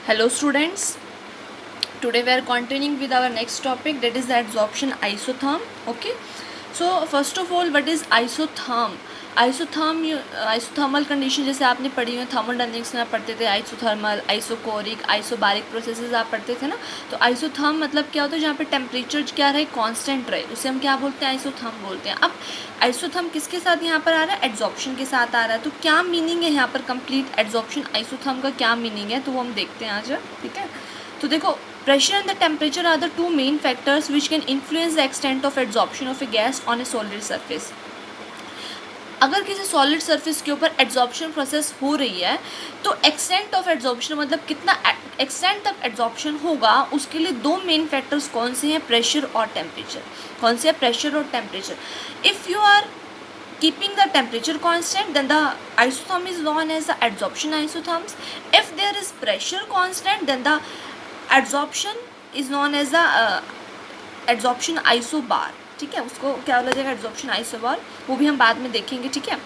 Hello students, today we are continuing with our next topic, that is the adsorption isotherm. Okay, so first of all, what is isotherm? Isothermal condition जैसे आपने पढ़ी हुई thermodynamics में आप पढ़ते थे, isothermal, isochoric, isobaric processes आप पढ़ते थे ना। तो आइसोथर्म मतलब क्या होता है, जहाँ पे टेम्परेचर क्या रहे, कांस्टेंट रहे, उसे हम क्या बोलते हैं, आइसोथर्म बोलते हैं। अब आइसोथर्म किसके साथ यहाँ पर आ रहा है, एड्सॉर्प्शन के साथ आ रहा है। तो क्या मीनिंग है यहाँ पर, कंप्लीट एड्सॉर्प्शन आइसोथर्म का क्या मीनिंग है, तो वो हम देखते हैं आज। ठीक है, तो देखो, pressure and the temperature are the two main factors which can influence the extent of adsorption of a gas on a solid surface. अगर किसी सॉलिड सरफेस के ऊपर एड्सॉर्प्शन प्रोसेस हो रही है तो एक्सटेंट ऑफ एड्सॉर्प्शन मतलब कितना एक्सटेंट तक एड्सॉर्प्शन होगा, उसके लिए दो मेन फैक्टर्स कौन से हैं, प्रेशर और टेम्परेचर। कौन से हैं, प्रेशर और temperature. If you are keeping the temperature constant, then the isotherm is known as the adsorption isotherms. If there is pressure constant, then the adsorption is known as the adsorption isobar. ठीक है, उसको क्या बोला जाएगा, adsorption isobar, वो भी हम बाद में देखेंगे। ठीक है,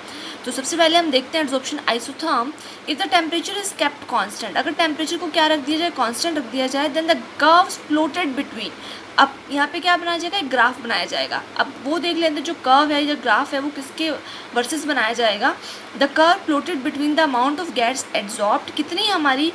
तो सबसे पहले हम देखते हैं adsorption isotherm. If the temperature is kept constant, अगर टेम्परेचर को क्या रख दिया जाए, कांस्टेंट रख दिया जाए, then the curves plotted between. अब यहाँ पे क्या बनाया जाएगा, एक ग्राफ बनाया जाएगा। अब वो देख लेते हैं, जो कर्व है या ग्राफ है वो किसके वर्सेस बनाया जाएगा। The curve plotted between the amount of gas adsorbed, कितनी हमारी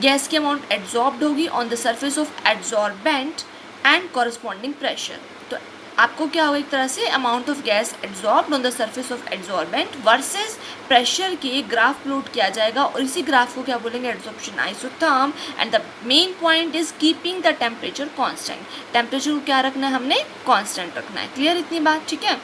गैस की अमाउंट एड्सॉर्ब्ड होगी on the surface of adsorbent and corresponding pressure. तो आपको क्या होगा, एक तरह से amount of gas adsorbed on the surface of adsorbent versus pressure के ग्राफ प्लॉट किया जाएगा, और इसी ग्राफ को क्या बोलेंगे, adsorption isotherm. And the main point is keeping the temperature constant. Temperature को क्या रखना है, हमने कांस्टेंट रखना है। क्लियर इतनी बात, ठीक है।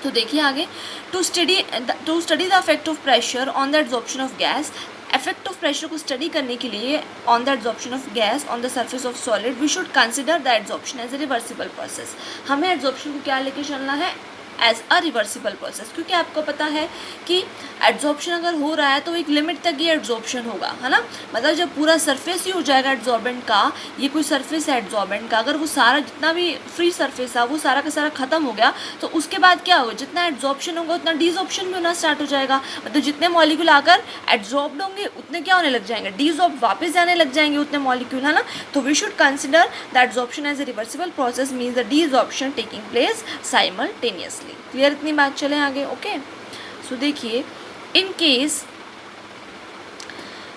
तो देखिए आगे, to study the effect of pressure on the adsorption of gas. Effect of pressure को स्टडी करने के लिए on the adsorption of gas on the surface of solid, we should consider the adsorption as a reversible process. हमें adsorption को क्या लेके चलना है, एज अ रिवर्सिबल प्रोसेस, क्योंकि आपको पता है कि एड्सॉर्प्शन अगर हो रहा है तो एक लिमिट तक ये एड्सॉर्प्शन होगा, है ना। मतलब जब पूरा सरफेस ही हो जाएगा एड्सॉर्बेंट का, ये कोई सरफेस है एड्सॉर्बेंट का, अगर वो सारा जितना भी फ्री सरफेस है वो सारा का सारा खत्म हो गया, तो उसके बाद क्या होगा, जितना एड्सॉर्प्शन होगा उतना डिसॉर्प्शन भी होना स्टार्ट हो जाएगा। मतलब जितने मॉलिक्यूल आकर एड्सॉर्ब्ड होंगे उतने क्या होने लग जाएंगे, डिसॉर्ब वापस जाने लग जाएंगे उतने मॉलिक्यूल, है ना। तो we should consider the adsorption as a reversible process, means the desorption taking place simultaneously. Clear इतनी बात, चले आगे। ओके, सो देखिए, in case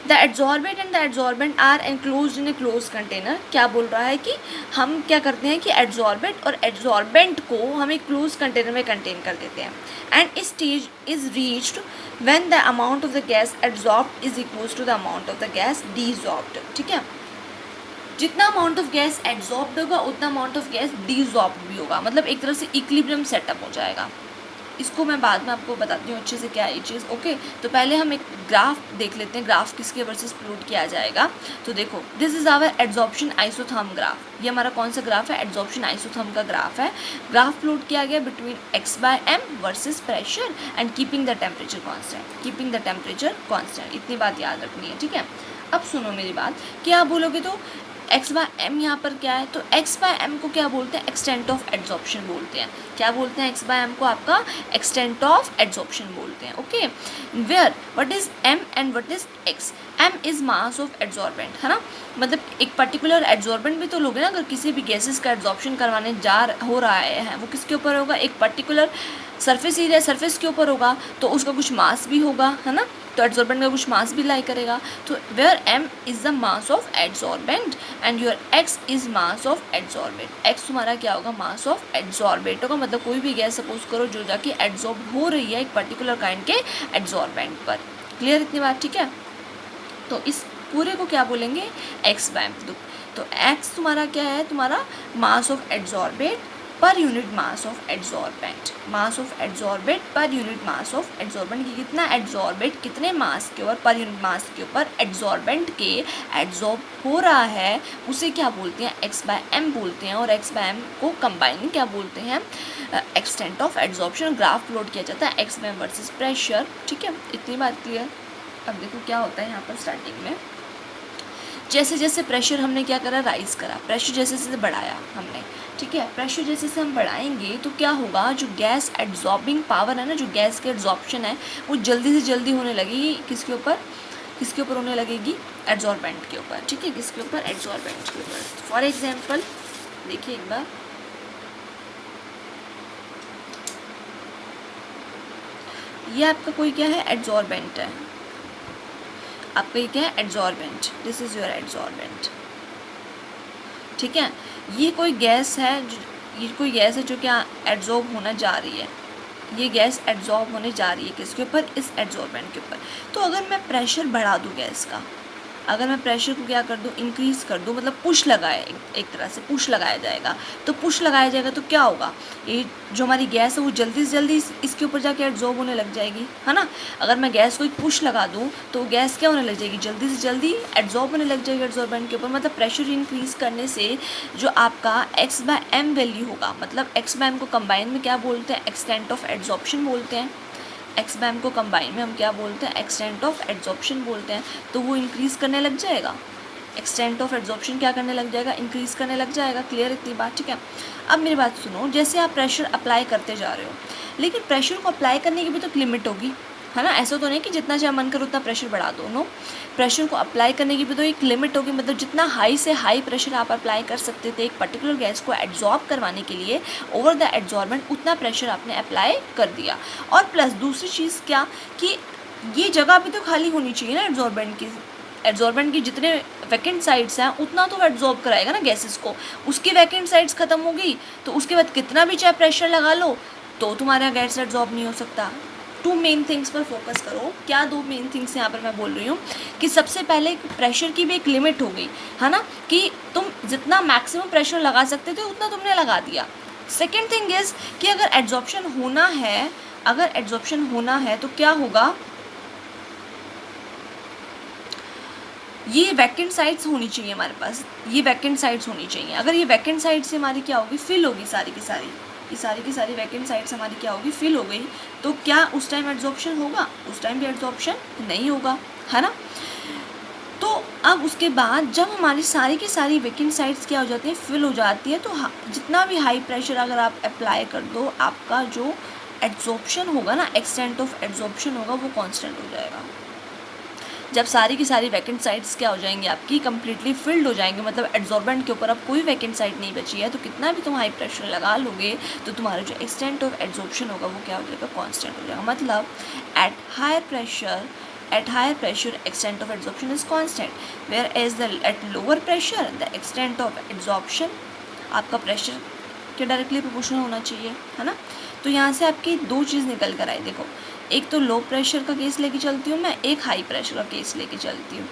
the adsorbent and the adsorbent are enclosed in a close container, क्या बोल रहा है कि हम क्या करते हैं कि एड्सॉर्बेंट और एड्सॉर्बेंट को हम एक क्लोज कंटेनर में कंटेन कर देते हैं। एंड इस stage is reached when the amount of the gas adsorbed is equals to the amount of the gas desorbed. ठीक है, जितना अमाउंट ऑफ गैस एड्सॉर्ब्ड होगा उतना अमाउंट ऑफ गैस डिसॉर्ब्ड भी होगा, मतलब एक तरह से इक्विलिब्रियम सेटअप हो जाएगा। इसको मैं बाद में आपको बताती हूँ अच्छे से क्या है ये चीज़। ओके, तो पहले हम एक ग्राफ देख लेते हैं, ग्राफ किसके वर्सेस प्लॉट किया जाएगा। तो देखो, this is our adsorption isotherm graph. ये हमारा कौन सा ग्राफ है, एड्सॉर्प्शन आइसोथर्म का ग्राफ है। ग्राफ प्लॉट किया गया between x/m versus pressure and keeping the temperature constant, keeping the temperature constant. इतनी बात याद रखनी है, ठीक है। अब सुनो मेरी बात, क्या आप बोलोगे तो x/m यहाँ पर क्या है, तो x/m को क्या बोलते हैं, एक्सटेंट ऑफ एड्सॉर्प्शन बोलते हैं। क्या बोलते हैं, x/m को आपका एक्सटेंट ऑफ एड्सॉर्प्शन बोलते हैं। Okay, where what is m and what is x। m is mass of adsorbent, है ना। मतलब एक पर्टिकुलर एड्सॉर्बेंट भी तो लोगे ना, अगर किसी भी गैसेस का एड्सॉर्प्शन करवाने हो रहा है, वो किसके ऊपर होगा, एक पर्टिकुलर सरफेस एरिया, सरफेस के ऊपर होगा, तो उसका कुछ मास भी होगा, है ना। तो एड्सॉर्बेंट का कुछ मास भी लाई करेगा। तो where m is the mass of adsorbent and your x is mass of adsorbent. x तुम्हारा क्या होगा, मास ऑफ एड्सॉर्बेंट होगा। मतलब कोई भी गैस सपोज करो जो जाके एड्सॉर्ब हो रही है एक पर्टिकुलर काइंड के एड्सॉर्बेंट पर। क्लियर इतनी बात, ठीक है। तो इस पूरे को क्या बोलेंगे, x/m। तो x तुम्हारा क्या है, तुम्हारा मास ऑफ एड्सॉर्बेंट पर unit mass of adsorbent, mass of adsorbent पर यूनिट मास ऑफ एड्सॉर्बेंट की कितना एड्सॉर्बेंट कितने मास के ऊपर, पर यूनिट मास के ऊपर एड्सॉर्बेंट के एड्सॉर्ब हो रहा है, उसे क्या बोलते हैं, x/m बोलते हैं। और x/m को कंबाइन क्या बोलते हैं, extent of adsorption. Graph plot किया जाता है x/m वर्सेस प्रेशर। ठीक है, इतनी बात क्लियर। अब देखो क्या होता है यहाँ पर स्टार्टिंग में, जैसे जैसे प्रेशर हमने क्या करा, राइज़ करा, प्रेशर जैसे जैसे बढ़ाया हमने, ठीक है। प्रेशर जैसे जैसे हम बढ़ाएंगे तो क्या होगा, जो गैस एड्सॉर्बिंग पावर है ना, जो गैस के एड्सॉर्प्शन है वो जल्दी से जल्दी होने लगेगी किसके ऊपर, किसके ऊपर होने लगेगी, एड्जॉर्बेंट के ऊपर, ठीक है, किसके ऊपर, एड्जॉर्बेंट के ऊपर। फॉर एग्जाम्पल देखिए एक बार, ये आपका कोई क्या है, एड्जॉर्बेंट है, आपका ये क्या है, adsorbent, this is your adsorbent, ठीक है। ये कोई गैस है, ये कोई गैस है जो क्या एड्जॉर्ब होना जा रही है, ये गैस एड्जॉर्ब होने जा रही है किसके ऊपर, इस एड्जॉर्बेंट के ऊपर। तो अगर मैं प्रेशर बढ़ा दूँ गैस का, अगर मैं प्रेशर को क्या कर दूँ, इंक्रीज़ कर दूँ, मतलब पुश लगाए, एक तरह से पुश लगाया जाएगा, तो पुश लगाया जाएगा तो क्या होगा, ये जो हमारी गैस है वो जल्दी से जल्दी इसके ऊपर जाके एड्जॉर्ब होने लग जाएगी, है ना। अगर मैं गैस को एक पुश लगा दूँ तो गैस क्या होने लग जाएगी, जल्दी से जल्दी एड्जॉर्ब होने लग जाएगी एड्जॉर्बेंट के ऊपर। मतलब प्रेशर इंक्रीज़ करने से जो आपका x/m वैल्यू होगा, मतलब x/m को कंबाइन में क्या बोलते हैं, एक्सटेंट ऑफ एड्जॉर्प्शन बोलते हैं, x/m को कंबाइन में हम क्या बोलते हैं, एक्सटेंट ऑफ एड्जॉर्प्शन बोलते हैं। तो वो इंक्रीज़ करने लग जाएगा, एक्सटेंट ऑफ एड्जॉर्प्शन क्या करने लग जाएगा, इंक्रीज़ करने लग जाएगा। क्लियर इतनी बात, ठीक है। अब मेरी बात सुनो, जैसे आप प्रेशर अप्लाई करते जा रहे हो, लेकिन प्रेशर को अप्लाई करने की भी तो लिमिट होगी, है ना। ऐसा तो नहीं कि जितना चाहे मन करो उतना प्रेशर बढ़ा दो, नो, प्रेशर को अप्लाई करने की भी तो एक लिमिट होगी। मतलब जितना हाई से हाई प्रेशर आप अप्लाई कर सकते थे एक पर्टिकुलर गैस को एड्जॉर्ब करवाने के लिए ओवर द एड्जॉर्बेंट, उतना प्रेशर आपने अप्लाई कर दिया। और प्लस दूसरी चीज़ क्या कि ये जगह भी तो खाली होनी चाहिए ना एड्जॉर्बेंट की, एड्जॉर्बेंट की जितने वैकेंट साइड्स हैं उतना तो एड्जॉर्ब कराएगा ना गैसेस को। उसकी वैकेंट साइड्स ख़त्म हो गई तो उसके बाद कितना भी चाहे प्रेशर लगा लो तो तुम्हारा गैस एड्जॉर्ब नहीं हो सकता। टू मेन थिंग्स पर फोकस करो। क्या दो मेन थिंग्स यहाँ पर मैं बोल रही हूँ कि सबसे पहले प्रेशर की भी एक लिमिट हो गई, है ना, कि तुम जितना मैक्सिमम प्रेशर लगा सकते थे उतना तुमने लगा दिया। सेकेंड थिंग इज़ कि अगर एड्जॉर्प्शन होना है, अगर एड्जॉर्प्शन होना है तो क्या होगा, ये वैकेंट साइट्स होनी चाहिए हमारे पास, ये वैकेंट साइट्स होनी चाहिए। अगर ये वैकेंट साइट्स से हमारी क्या होगी, फिल होगी सारी की सारी, ये सारी की सारी वैकेंट साइट्स हमारी क्या होगी, फिल हो गई, तो क्या उस टाइम एड्जॉर्प्शन होगा, उस टाइम भी एड्जॉर्प्शन नहीं होगा, है ना। तो अब उसके बाद जब हमारी सारी की सारी वैकेंट साइट्स क्या हो जाती हैं, फिल हो जाती है, तो जितना भी हाई प्रेशर अगर आप अप्लाई कर दो, आपका जो एड्जॉर्प्शन होगा ना, एक्सटेंट ऑफ एड्जॉर्प्शन होगा वो कांस्टेंट हो जाएगा। जब सारी की सारी वैकेंट साइट्स क्या हो जाएंगी, आपकी कंप्लीटली फिल्ड हो जाएंगे, मतलब एड्जॉर्बेंट के ऊपर अब कोई वैकेंट साइट नहीं बची है, तो कितना भी तुम हाई प्रेशर लगा लोगे तो तुम्हारा जो एक्सटेंट ऑफ एड्जॉर्प्शन होगा वो क्या हो जाएगा, कांस्टेंट हो जाएगा। मतलब at higher pressure extent of absorption is constant, whereas at lower pressure the extent of absorption आपका प्रेशर के डायरेक्टली प्रोपोर्शनल होना चाहिए, है ना। तो यहाँ से आपकी दो चीज़ निकल कर आई, देखो, एक तो लो प्रेशर का केस लेके चलती हूँ मैं, एक हाई प्रेशर का केस लेके चलती हूँ,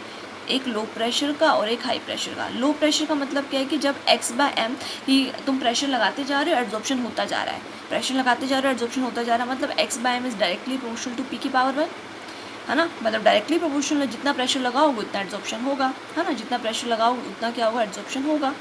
एक लो प्रेशर का और एक हाई प्रेशर का। लो प्रेशर का मतलब क्या है कि जब x/m कि तुम प्रेशर लगाते जा रहे हो एड्जॉर्प्शन होता जा रहा है, प्रेशर लगाते जा रहे हो एड्जॉर्प्शन होता जा रहा है, मतलब x/m is directly proportional to p⁻1, है ना। मतलब डायरेक्टली प्रोपोर्शनल, जितना प्रेशर लगाओगे उतना एड्जॉर्प्शन होगा, है ना, जितना प्रेशर लगाओगे उतना क्या होगा, एड्जॉर्प्शन होगा।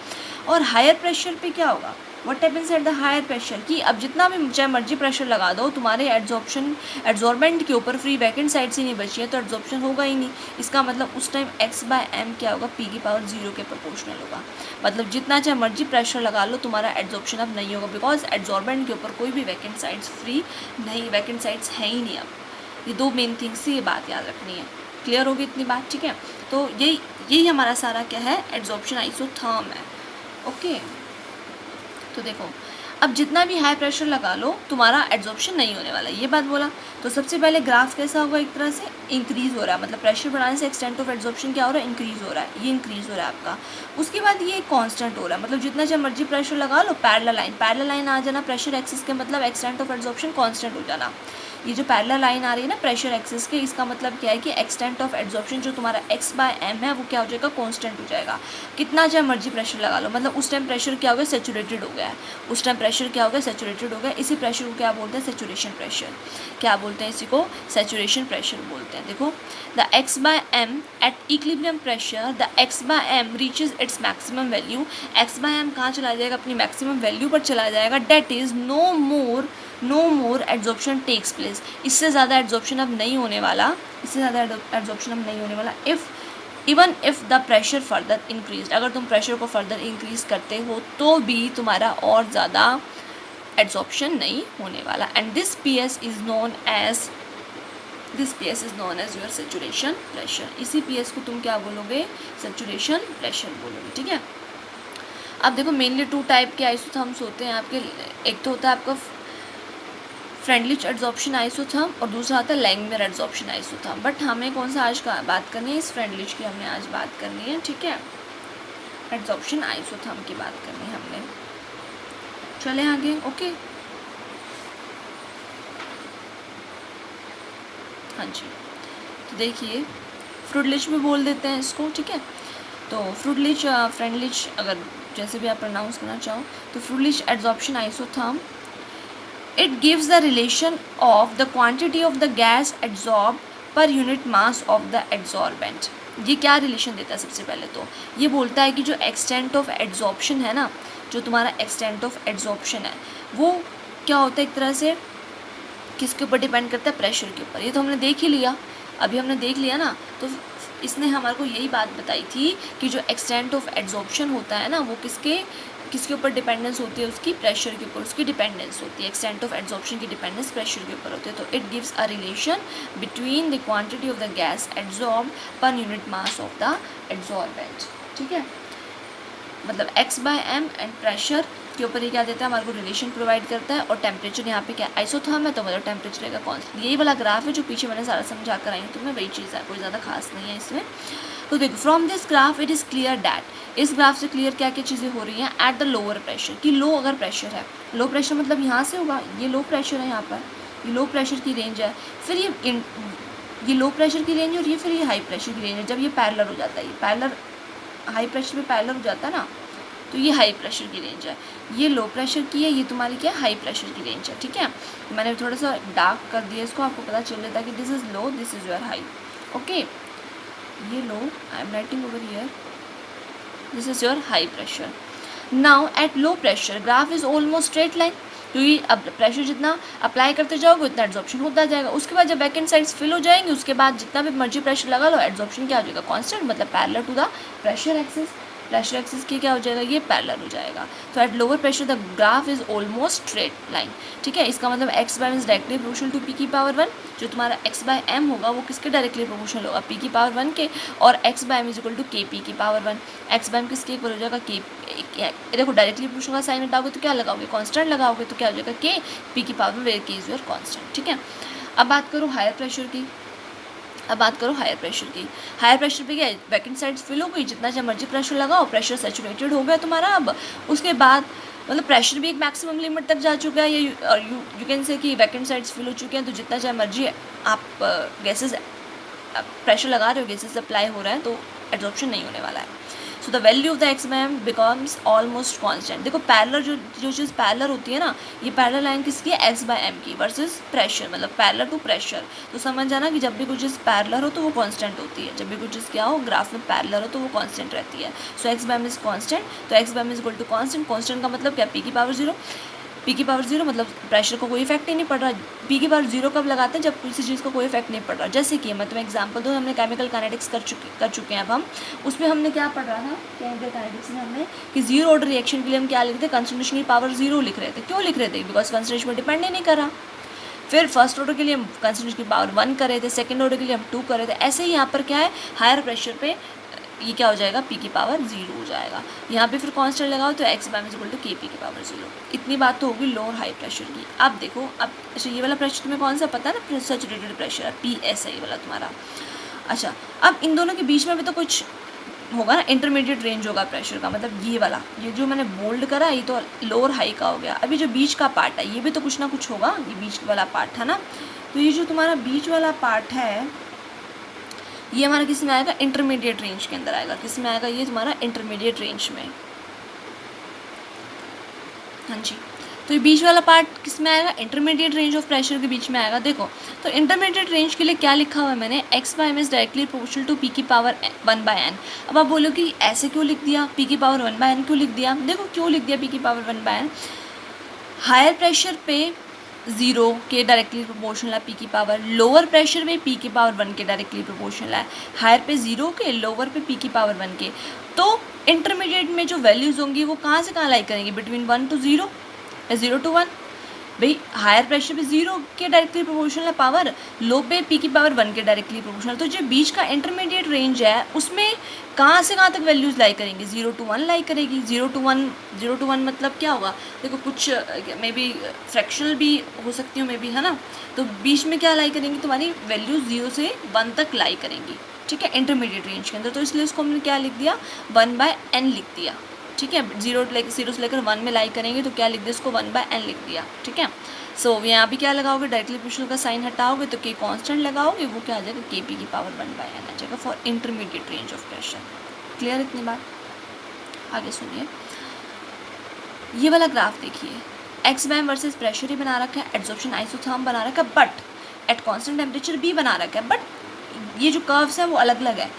और हायर प्रेशर पे क्या होगा, what happens at the higher pressure, कि अब जितना भी चाहे मर्जी प्रेशर लगा दो, तुम्हारे एड्जॉर्बेंट के ऊपर फ्री वैकेंट साइड से नहीं बची है तो एड्जॉर्प्शन होगा ही नहीं। इसका मतलब उस टाइम x/m क्या होगा, p⁻0 के प्रोपोर्शनल होगा। मतलब जितना चाहे मर्जी प्रेशर लगा लो तुम्हारा एड्जॉर्प्शन अब नहीं होगा, बिकॉज एड्जॉर्बेंट के ऊपर कोई भी वैकेंट साइड्स फ्री नहीं, वैकेंट साइड्स हैं ही नहीं। अब ये दो मेन थिंग्स से ये बात याद रखनी है। क्लियर होगी इतनी बात, ठीक है। तो यही हमारा सारा क्या है, एड्जॉर्प्शन आइसोथर्म है। ओके, तो देखो अब जितना भी हाई प्रेशर लगा लो तुम्हारा एड्जॉर्प्शन नहीं होने वाला, ये बात बोला। तो सबसे पहले ग्राफ कैसा होगा, एक तरह से इंक्रीज़ हो रहा है, मतलब प्रेशर बढ़ाने से एक्सटेंट ऑफ एड्जॉर्प्शन क्या हो रहा है, इंक्रीज़ हो रहा है, ये इंक्रीज़ हो रहा है आपका। उसके बाद ये कांस्टेंट हो रहा है, मतलब जितना चाहे मर्जी प्रेशर लगा लो, पैरेलल लाइन आ जाना प्रेशर एक्सिस के, मतलब एक्सटेंट ऑफ एड्जॉर्प्शन कांस्टेंट हो जाना। ये जो पैरेलल लाइन आ रही है ना प्रेशर एक्सिस के, इसका मतलब क्या है कि एक्सटेंट ऑफ एड्जॉर्प्शन जो तुम्हारा x/m है वो क्या हो जाएगा, कांस्टेंट हो जाएगा। कितना चाहे मर्जी प्रेशर लगा लो, मतलब उस टाइम प्रेशर क्या हो गया, सेचुरेटेड हो गया है, उस टाइम प्रेशर क्या हो गया, सेचुरेटेड हो गया। इसी प्रेशर को क्या बोलते हैं, सेचुरेशन प्रेशर। क्या बोलते हैं इसी को, सेचुरेशन प्रेशर बोलते हैं। देखो the x/m at equilibrium pressure, the x/m reaches its maximum value. x/m कहाँ चला जाएगा, अपनी मैक्सिमम वैल्यू पर चला जाएगा। That is no more adsorption takes place. इससे ज़्यादा एड्जॉर्प्शन अब नहीं होने वाला, इससे ज़्यादा एड्जॉर्प्शन अब नहीं होने वाला। Even if the pressure further increase, अगर तुम प्रेशर को फर्दर इंक्रीज करते हो तो भी तुम्हारा और ज़्यादा एड्जॉर्प्शन नहीं होने वाला। And this PS is known as this PS is known as your saturation pressure. इसी पीएस को तुम क्या बोलोगे, सेचुरेशन प्रेशर बोलोगे, ठीक है। अब देखो मेनली 2 टाइप के आइसोथर्म्स होते हैं आपके, एक तो होता है आपका फ्रेंडलिच एड्जॉर्प्शन आइसोथर्म और दूसरा आता है लैंगमियर एड्जॉर्प्शन आइसोथर्म। बट हमें कौन सा आज का बात करनी है, इस फ्रेंडलिच की हमें आज बात करनी है, ठीक है, एड्जॉर्प्शन आइसोथर्म की बात करनी है हमने। चले आगे, ओके। हाँ जी, तो देखिए फ्रूटलिच भी बोल देते हैं इसको, ठीक है। तो फ्रूटलिच फ्रेंडलिच अगर जैसे भी आप प्रोनाउंस करना चाहो, तो Freundlich adsorption isotherm, it gives the relation of the quantity of the gas adsorb per unit mass of the adsorbent. ये क्या रिलेशन देता है, सबसे पहले तो ये बोलता है कि जो एक्सटेंट ऑफ एड्जॉर्प्शन है ना, जो तुम्हारा एक्सटेंट ऑफ एड्जॉर्प्शन है वो क्या होता है, एक तरह से किसके ऊपर डिपेंड करता है, प्रेशर के ऊपर। ये तो हमने देख ही लिया, अभी हमने देख लिया ना। तो इसने हमारे को यही बात बताई थी कि जो एक्सटेंट ऑफ एड्जॉर्प्शन होता है ना वो किसके ऊपर डिपेंडेंस होती है, उसकी प्रेशर के ऊपर उसकी डिपेंडेंस होती है। एक्सटेंट ऑफ एड्जॉर्प्शन की डिपेंडेंस प्रेशर के ऊपर होती है। तो it gives a relation between the quantity of the gas adsorb per unit mass of the adsorbent, ठीक है। मतलब x/m एंड प्रेशर के ऊपर ये क्या देता है, हमारे को रिलेशन प्रोवाइड करता है। और टेम्परेचर यहाँ पे क्या आइसोथर्म है, तो मतलब टेम्परेचर रहेगा कॉन्स्टेंट। यही वाला ग्राफ है जो पीछे मैंने सारा समझा कर आई हूँ तुम्हें, वही चीज़ है, कोई ज़्यादा खास नहीं है इसमें। तो देखो from this graph it is clear that, इस ग्राफ से क्लियर क्या क्या चीज़ें हो रही हैं एट द लोअर प्रेशर, कि लो अगर प्रेशर है, लो प्रेशर मतलब यहाँ से होगा, ये लो प्रेशर है यहाँ पर, ये लो प्रेशर की रेंज है। फिर ये लो प्रेशर की रेंज और ये फिर ये हाई प्रेशर की रेंज है। जब ये पैरेलल हो जाता है, ये पैरेलल हाई प्रेशर पे पैरेलल हो जाता है ना, तो ये हाई प्रेशर की रेंज है। ये लो प्रेशर की है, ये तुम्हारी क्या हाई प्रेशर की रेंज है, ठीक है। मैंने थोड़ा सा डार्क कर दिया इसको, आपको पता चल जाता है कि this is low, this is your high, okay. ये लो, I am writing over here, this is your high pressure. Now at low pressure graph is almost straight line, क्योंकि अब प्रेशर जितना अप्लाई करते जाओगे उतना एड्जॉर्प्शन होता जाएगा। उसके बाद जब वैकेंट साइड्स फिल हो जाएंगे, उसके बाद जितना भी मर्जी प्रेशर लगा लो, एड्जॉर्प्शन क्या हो जाएगा, कांस्टेंट, मतलब parallel to the pressure axis. Pressure axis की क्या हो जाएगा, ये पैरेलल हो जाएगा। तो at lower pressure the graph is almost straight line, ठीक है। इसका मतलब x/m is directly proportional to p की पावर 1। जो तुम्हारा x/m होगा वो किसके डायरेक्टली प्रोपोर्शनल होगा, p की पावर 1 के, और x/m is equal to kp की पावर 1। x/m किसके इक्वल हो जाएगा, k। देखो डायरेक्टली प्रोपोर्शनल का साइन हटाओगे तो क्या लगाओगे, कांस्टेंट लगाओगे, तो क्या हो जाएगा k, p की power 1 where k is your constant, ठीक है। अब बात करो हायर प्रेशर की, अब बात करो हायर प्रेशर की। हायर प्रेशर पे क्या है, वैकेंट साइड्स फिल हो गई, जितना जब मर्जी प्रेशर लगाओ, प्रेशर सैचुरेटेड हो गया तुम्हारा। अब उसके बाद मतलब प्रेशर भी एक मैक्सिमम लिमिट तक जा चुका है, यू कैन से कि वैकेंट साइड्स फिल हो चुके हैं। तो जितना चाहे मर्जी आप गैसेज प्रेशर लगा रहे हो, गैसेज अप्लाई हो रहा है, तो एब्जॉर्प्शन नहीं होने वाला है। So the value of the x/m becomes almost constant. देखो पैरेलल जो चीज़ पैरेलल होती है ना, ये पैरेलल लाइन किसकी है, x/m की वर्सेस प्रेशर, मतलब पैरेलल टू प्रेशर। तो समझ जाना कि जब भी कुछ चीज़ पैरेलल हो तो वो कांस्टेंट होती है, जब भी कुछ चीज़ क्या हो ग्राफ में पैरेलल हो तो वो कांस्टेंट रहती है। सो x/m इज कांस्टेंट, तो x/m is equal to constant. Constant का मतलब क्या, p की पावर 0, p की पावर 0 मतलब प्रेशर को कोई इफेक्ट ही नहीं पड़ रहा। p की पावर 0 कब लगाते हैं, जब किसी चीज़ का कोई इफेक्ट नहीं पड़ रहा। जैसे कि मैं तुम्हें एग्जांपल दूँ, हमने केमिकल काइनेटिक्स कर चुके हैं। अब हम उसमें हमने क्या पढ़ रहा था, केमिकल काइनेटिक्स में हमने कि जीरो ऑर्डर रिएक्शन के लिए हम क्या लिखते थे, कंसंट्रेशन की पावर 0 लिख रहे थे। क्यों लिख रहे थे, बिकॉज कंसंट्रेशन पर डिपेंड ही नहीं कर रहा। फिर फर्स्ट ऑर्डर के लिए हम कंसंट्रेशन की पावर 1 कर रहे थे, सेकंड ऑर्डर के लिए हम 2 कर रहे थे। ऐसे ही यहाँ पर क्या है, हायर प्रेशर पे ये क्या हो जाएगा, p की पावर 0 हो जाएगा। यहाँ पे फिर कांस्टेंट लगाओ तो x/m is equal to kp की पावर 0। इतनी बात तो होगी लो और हाई प्रेशर की। अब देखो, अब अच्छा ये वाला प्रेशर तुम्हें कौन सा पता है ना, सैचुरेटेड प्रेशर है, PS है ये वाला तुम्हारा। अच्छा अब इन दोनों के बीच में भी तो कुछ होगा ना, इंटरमीडिएट रेंज होगा प्रेशर का, मतलब ये वाला, ये जो मैंने बोल्ड करा ये तो लो और हाई का हो गया। अभी जो बीच का पार्ट है ये भी तो कुछ ना कुछ होगा, ये बीच वाला पार्ट है ना। तो ये जो तुम्हारा बीच वाला पार्ट है ये हमारा किस में आएगा, इंटरमीडिएट रेंज के अंदर आएगा। किस में आएगा, ये तुम्हारा इंटरमीडिएट रेंज में। हाँ जी, तो ये बीच वाला पार्ट किस में आएगा, इंटरमीडिएट रेंज ऑफ प्रेशर के बीच में आएगा। देखो तो इंटरमीडिएट रेंज के लिए क्या लिखा हुआ है मैंने, x/m is directly proportional to p की पावर 1/n। अब आप बोलो कि ऐसे क्यों लिख दिया, p की पावर 1/n क्यों लिख दिया। देखो क्यों लिख दिया p की पावर 1/n, हायर प्रेशर पे 0 के डायरेक्टली प्रोपोर्शनल है p की पावर, लोअर प्रेशर में p की पावर 1 के डायरेक्टली प्रोपोर्शनल है। हायर पे 0 के, लोअर पे p की पावर 1 के। तो इंटरमीडिएट में जो वैल्यूज़ होंगी वो कहाँ से कहाँ लाई करेंगी, बिटवीन 1 to 0 या 0 to 1। भाई हायर प्रेशर पे 0 के डायरेक्टली प्रोपोर्शनल है पावर, लो पे P की पावर 1 के डायरेक्टली प्रोपोर्शनल। तो जो बीच का इंटरमीडिएट रेंज है उसमें कहाँ से कहाँ तक वैल्यूज़ लाई करेंगी, 0 to 1 लाई करेगी। 0 to 1 मतलब क्या होगा, देखो कुछ मे बी फ्रैक्शनल भी हो सकती हूँ मे बी, है ना। तो बीच में क्या लाई करेंगी, तुम्हारी वैल्यूज़ 0 से 1 तक लाई करेंगी, ठीक है, इंटरमीडिएट रेंज के अंदर। तो इसलिए उसको हमने क्या लिख दिया, 1/n लिख दिया, ठीक है। 0 से लेकर 1 में लाई करेंगे तो क्या लिख दिया, इसको 1/n लिख दिया, ठीक है। सो यहाँ भी क्या लगाओगे, डायरेक्टली प्रोपोर्शनल का साइन हटाओगे तो के कांस्टेंट लगाओगे, वो क्या आ जाएगा, Kp की पावर 1/n आ जाएगा for intermediate range of pressure. Clear इतनी बात। आगे सुनिए, ये वाला ग्राफ देखिए, एक्स बैम वर्सेस प्रेशर ही बना रखा है, एड्सॉर्प्शन आइसोथर्म बना रखा है, बट एट कॉन्स्टेंट टेम्परेचर भी बना रखा है, बट ये जो कर्व्स हैं वो अलग अलग है।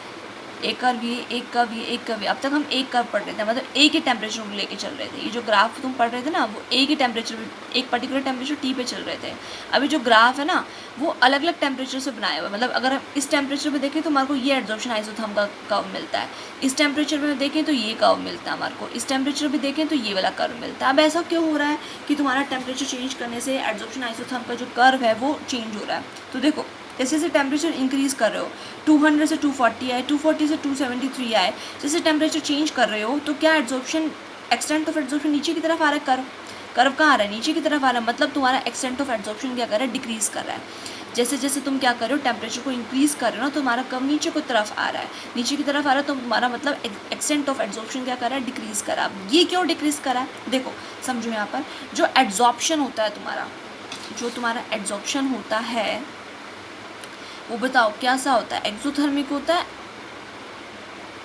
एक कर्व ये, एक कर्व ये, एक कर्व ये। अब तक हम एक कर्व पढ़ रहे थे, मतलब एक ही टेम्परेचर को लेके चल रहे थे। ये जो ग्राफ तुम पढ़ रहे थे ना, वो एक ही टेम्परेचर, एक पर्टिकुलर टेम्परेचर T पे चल रहे थे। अभी जो ग्राफ है ना, वो अलग अलग टेम्परेचर से बनाया हुआ है। मतलब अगर हम इस टेम्परेचर पे देखें तो हमारे को ये एड्सॉर्प्शन आइसोथर्म का कर्व मिलता है, इस टेम्परेचर पे देखें तो ये कर्व मिलता है हमारे को, इस टेम्परेचर पे देखें तो ये वाला कर्व मिलता है। अब ऐसा क्यों हो रहा है कि तुम्हारा टेम्परेचर चेंज करने से एड्सॉर्प्शन आइसोथर्म का जो कर्व है वो चेंज हो रहा है। तो देखो, जैसे जैसे टेम्परेचर इंक्रीज़ कर रहे हो, 200 से 240 आए, 240 से 273 आए, जैसे टेम्परेचर चेंज कर रहे हो तो क्या एड्सॉर्प्शन, एक्सटेंट ऑफ एड्सॉर्प्शन नीचे की तरफ आ रहा है। कर्व कहाँ आ रहा है, नीचे की तरफ आ रहा है। मतलब तुम्हारा एक्सटेंट ऑफ एड्सॉर्प्शन क्या कर रहा है, डिक्रीज़ कर रहा है। जैसे जैसे तुम क्या कर रहे हो, टेम्परेचर को इंक्रीज़ कर रहे हो ना, तो तुम्हारा कर्व नीचे की तरफ आ रहा है, नीचे की तरफ आ रहा है, तो तुम्हारा मतलब एक्सटेंट ऑफ एड्सॉर्प्शन क्या कर रहा है, डिक्रीज़ कर रहा है। ये क्यों डिक्रीज़ कर रहा है, देखो समझो, यहाँ पर जो एड्सॉर्प्शन होता है तुम्हारा, जो तुम्हारा एड्सॉर्प्शन होता है वो बताओ क्या सा होता है, एक्सोथर्मिक होता है।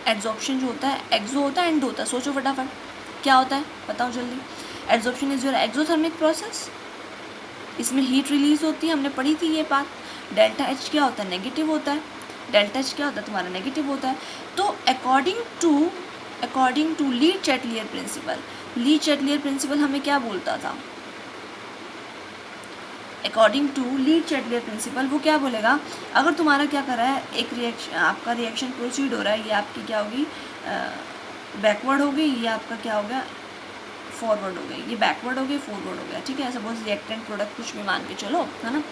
एड्सॉर्प्शन जो होता है, एक्सो होता है, एंड होता है। सोचो फटाफट क्या होता है, बताओ जल्दी। Adsorption is your exothermic process, इसमें हीट रिलीज होती है, हमने पढ़ी थी ये बात। डेल्टा एच क्या होता है, नेगेटिव होता है। डेल्टा एच क्या होता है, तुम्हारा नेगेटिव होता है। तो according to Le Chatelier principle, Le Chatelier principle हमें क्या बोलता था, according to Le Chatelier principle वो क्या बोलेगा, अगर तुम्हारा क्या कर रहा है, एक रिएक्शन, आपका रिएक्शन प्रोसीड हो रहा है, ये आपकी क्या होगी, बैकवर्ड हो गई, ये आपका क्या हो गया, फॉरवर्ड हो गई, ये बैकवर्ड हो गई, फॉरवर्ड हो गया, ठीक है। सपोज रिएक्टेंट प्रोडक्ट कुछ भी मान के चलो, है ना।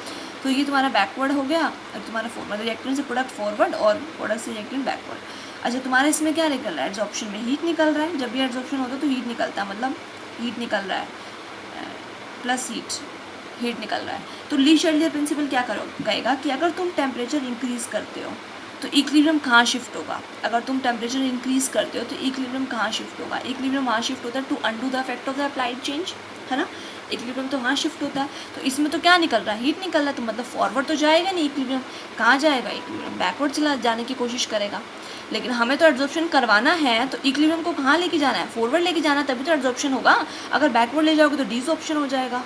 तो ये तुम्हारा बैकवर्ड हो गया और तुम्हारा फॉरवर्ड, रिएक्टेंट से प्रोडक्ट फॉरवर्ड और प्रोडक्ट से रिएक्टेंट बैकवर्ड। अच्छा, तुम्हारे इसमें क्या निकल रहा है, एड्सॉर्प्शन में हीट निकल रहा है। जब भी एड्सॉर्प्शन होता है तो हीट निकलता है, मतलब हीट निकल रहा है, प्लस हीट निकल रहा है। तो ली चैटलियर प्रिंसिपल क्या कहेगा कि अगर तुम टेम्परेचर इंक्रीज़ करते हो तो इक्विलिब्रियम कहाँ शिफ्ट होगा। अगर तुम टेम्परेचर इंक्रीज़ करते हो तो इक्विलिब्रियम कहाँ शिफ्ट होगा, इक्विलिब्रियम वहाँ शिफ्ट होता है to undo the effect of the applied change, है ना। इक्विलिब्रियम तो वहाँ शिफ्ट होता है, तो इसमें तो क्या निकल रहा है, हीट निकल रहा है। तो मतलब फॉरवर्ड तो जाएगा नहीं, इक्विलिब्रियम कहाँ जाएगा, इक्विलिब्रियम बैकवर्ड चला जाने की कोशिश करेगा। लेकिन हमें तो एड्सॉर्प्शन करवाना है, तो इक्विलिब्रियम को कहाँ लेके जाना है, फॉरवर्ड लेके जाना है, तभी तो एड्सॉर्प्शन होगा। अगर बैकवर्ड ले जाओगे तो डिसऑर्प्शन हो जाएगा,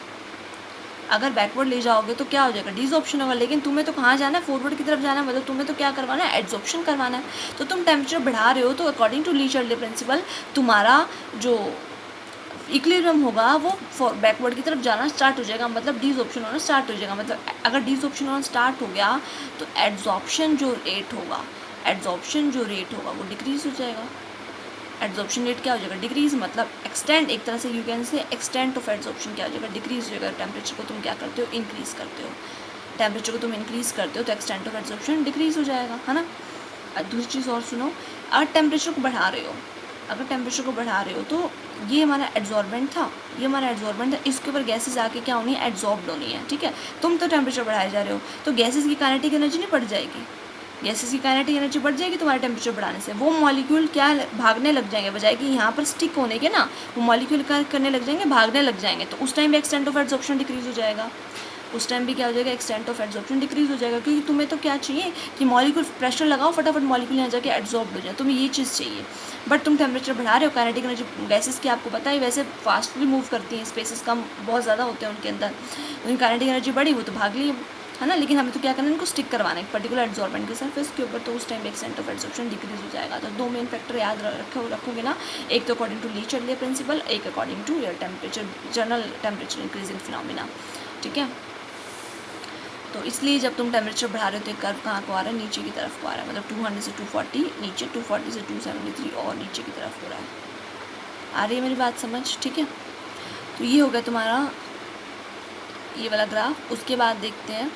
अगर बैकवर्ड ले जाओगे तो क्या हो जाएगा, डिसऑर्प्शन होगा। लेकिन तुम्हें तो कहाँ जाना है, फॉरवर्ड की तरफ जाना है, मतलब तुम्हें तो क्या करवाना है, एड्सॉर्प्शन करवाना है। तो तुम टेम्परेचर बढ़ा रहे हो तो according to Le Chatelier principle तुम्हारा जो इक्विलिब्रियम होगा वो बैकवर्ड की तरफ जाना स्टार्ट हो जाएगा, मतलब डिसऑर्प्शन होना स्टार्ट हो जाएगा। मतलब अगर डिसऑर्प्शन होना स्टार्ट हो गया तो एड्सॉर्प्शन जो रेट होगा वो डिक्रीज हो जाएगा। एड्सॉर्प्शन रेट क्या हो जाएगा, डिक्रीज, मतलब एक्सटेंड, एक तरह से you can say extent of adsorption क्या हो जाएगा, डिक्रीज हो जाएगा। टेम्परेचर को तुम क्या करते हो, इंक्रीज़ करते हो, टेम्परेचर को तुम इंक्रीज़ करते हो तो एक्सटेंट ऑफ एड्सॉर्प्शन डिक्रीज हो जाएगा, है ना। दूसरी चीज़ और सुनो, अगर टेम्परेचर को बढ़ा रहे हो तो ये हमारा एड्सॉर्बेंट था, इसके ऊपर गैसेस आके क्या होनी है, एड्सॉर्ब्ड होनी है, ठीक है। तुम तो टेम्परेचर बढ़ाए जा रहे हो तो गैसेस की काइनेटिक एनर्जी नहीं बढ़ जाएगी, गैसेस की काइनेटिक एनर्जी बढ़ जाएगी तुम्हारे टेम्परेचर बढ़ाने से। वो मॉलिक्यूल क्या भागने लग जाएंगे, बजाय कि यहाँ पर स्टिक होने के ना, वो मॉलिक्यूल क्या करने लग जाएंगे, भागने लग जाएंगे। तो उस टाइम भी एक्सटेंट ऑफ एड्सॉर्प्शन डिक्रीज हो जाएगा, उस टाइम भी क्या हो जाएगा, एक्सटेंट ऑफ एड्सॉर्प्शन डिक्रीज हो जाएगा। क्योंकि तुम्हें तो क्या चाहिए कि मॉलिक्यूल प्रेशर लगाओ, फटाफट मॉलिक्यूल यहाँ जाके एड्सॉर्ब हो जाए, तुम्हें ये चीज़ चाहिए। बट तुम टेम्परेचर बढ़ा रहे हो, काइनेटिक एनर्जी गैसेस की आपको पता है वैसे फास्टली मूव करती हैं, स्पेसेस कम बहुत ज़्यादा होते हैं उनके अंदर, उनकी काइनेटिक एनर्जी बढ़ी, वो तो भाग ली, है ना। लेकिन हमें तो क्या करना है, इनको स्टिक करवाना है एक पर्टिकुलर एड्सॉर्बेंट के सरफेस के ऊपर, तो उस time extent of adsorption decrease हो जाएगा। तो दो मेन फैक्टर याद रखोगे ना, एक तो according to Le Chatelier principle, एक according to your temperature, general temperature increasing phenomena, ठीक है। तो इसलिए जब तुम टेम्परेचर बढ़ा रहे हो तो एक कर्व कहाँ को आ रहा है, नीचे की तरफ को आ रहा है, मतलब 200 से 240 नीचे, 240 से 273 और नीचे की तरफ हो रहा है। आ रही है मेरी बात समझ, ठीक है। तो ये हो गया तुम्हारा ये वाला ग्राफ। उसके बाद देखते हैं,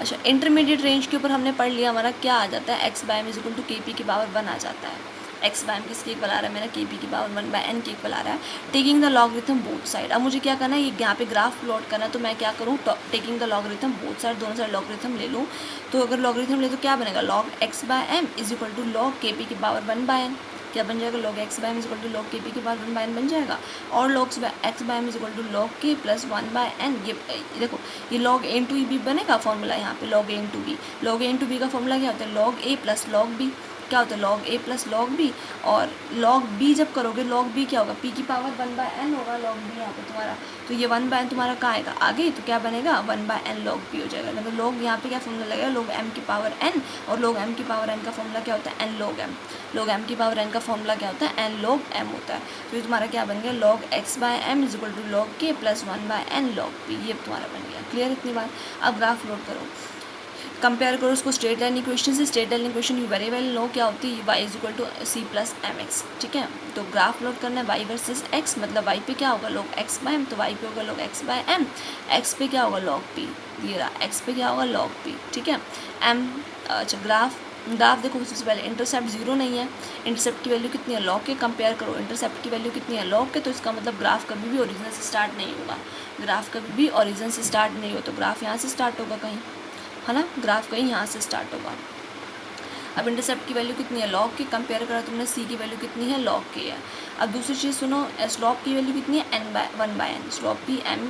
अच्छा इंटरमीडिएट रेंज के ऊपर हमने पढ़ लिया, हमारा क्या आ जाता है, x by m is equal to k p की पावर 1 आ जाता है। एक्स बाय एम किसके इक्वल आ रहा है मेरा, के पी की पावर 1 बाय एन के इक्वल आ रहा है। Taking the logarithm both side, अब मुझे क्या करना है, ये यहाँ पे ग्राफ प्लॉट करना है, तो मैं क्या करूँ, taking the logarithm both side, दोनों साइड लॉगरिथम ले लूँ। तो अगर लॉगरिथम ले तो क्या बनेगा, log x by m is equal to log k p की पावर 1 बाय एन। क्या बन जाएगा, log x by m is equal to log k p की पावर 1 बाय एन बन जाएगा। और log x by m is equal to log k plus 1 by N. ये देखो ये log a इंटू बी बनेगा फॉर्मूला यहाँ पे, log a into b. log a into b का फॉर्मूला क्या होता है, log a plus log b। क्या होता है, log a plus log b। और log b जब करोगे, log b क्या होगा, p की पावर 1 बाय एन होगा log b यहाँ पे तुम्हारा। तो ये 1 बाय एन तुम्हारा कहाँ आएगा आगे, तो क्या बनेगा 1 बाय एन log b हो जाएगा। मतलब log यहाँ पे क्या फॉर्मूला लगेगा, log m की पावर n, और log m की पावर n का फॉर्मूला क्या होता है, n log m। log m की पावर n का फॉर्मूला क्या होता है, n log m होता है। तो ये तुम्हारा क्या बन गया, log x by m is equal to log k plus 1 by n log b। ये तुम्हारा बन गया। क्लियर इतनी बात। अब ग्राफ लोड करो, कंपेयर करो उसको स्ट्रेट लाइन इक्वेशन से। Straight line equation you very well know क्या होती है, y is equal to c plus m x. ठीक है, तो ग्राफ प्लॉट करना है y वर्सेस x, मतलब y पे क्या होगा log x बाय m, तो y पे होगा log x by m, x पे क्या होगा log p, ये रहा x पे क्या होगा log p। ठीक है, m अच्छा ग्राफ देखो, सबसे पहले इंटरसेप्ट 0 नहीं है, इंटरसेप्ट की वैल्यू कितनी है log के, कंपेयर करो इंटरसेप्ट की वैल्यू कितनी है log के, तो इसका मतलब ग्राफ कभी भी ओरिजिन से स्टार्ट नहीं होगा। ग्राफ कभी भी ओरिजिन से स्टार्ट नहीं हो, तो ग्राफ यहाँ से स्टार्ट होगा कहीं, है ना, ग्राफ कहीं यहाँ से स्टार्ट होगा। अब इंटरसेप्ट की वैल्यू कितनी है log के, कंपेयर करा तुमने, c की वैल्यू कितनी है log के है। अब दूसरी चीज़ सुनो, स्लॉप की वैल्यू कितनी है n by 1 by n, slope की m